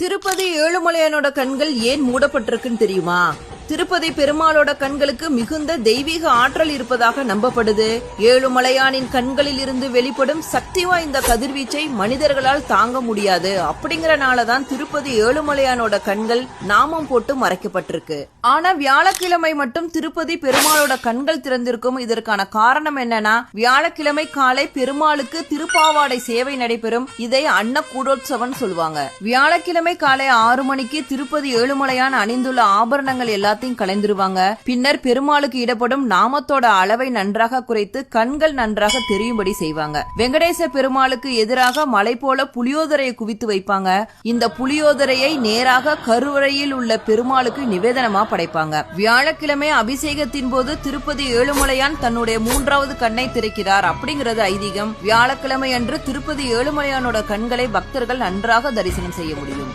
திருப்பதி ஏழுமலையானோட கண்கள் ஏன் மூடப்பட்டிருக்குன்னு தெரியுமா? திருப்பதி பெருமாளோட கண்களுக்கு மிகுந்த தெய்வீக ஆற்றல் இருப்பதாக நம்பப்படுது. ஏழுமலையானின் கண்களில் இருந்து வெளிப்படும் சக்தி வாய்ந்த கதிர்வீச்சை மனிதர்களால் தாங்க முடியாது. அப்படிங்கறனாலதான் திருப்பதி ஏழுமலையானோட கண்கள் நாமம் போட்டு மறைக்கப்பட்டிருக்கு. ஆனா வியாழக்கிழமை மட்டும் திருப்பதி பெருமாளோட கண்கள் திறந்திருக்கும். இதற்கான காரணம் என்னன்னா, வியாழக்கிழமை காலை பெருமாளுக்கு திருப்பாவாடை சேவை நடைபெறும். இதை அன்னக்கூடோத்சவம் சொல்லுவாங்க. வியாழக்கிழமை காலை 6 மணிக்கு திருப்பதி ஏழுமலையான் அணிந்துள்ள ஆபரணங்கள் எல்லாத்தையும் கலைந்துருவாங்க. பின்னர் பெருமாளுக்கு இடப்படும் நாமத்தோட அளவை நன்றாக குறைத்து கண்கள் நன்றாக தெரியும்படி செய்வாங்க. வெங்கடேச பெருமாளுக்கு எதிராக மலை போல புளியோதரையை குவித்து வைப்பாங்க. இந்த புளியோதரையை நேராக கருவறையில் உள்ள பெருமாளுக்கு நிவேதனமா படைப்பாங்க. வியாழக்கிழமை அபிஷேகத்தின் போது திருப்பதி ஏழுமலையான் தன்னுடைய 3வது கண்ணை திறக்கிறார் அப்படிங்கிறது ஐதீகம். வியாழக்கிழமை அன்று திருப்பதி ஏழுமலையானோட கண்களை பக்தர்கள் நன்றாக தரிசனம் செய்ய முடியும்.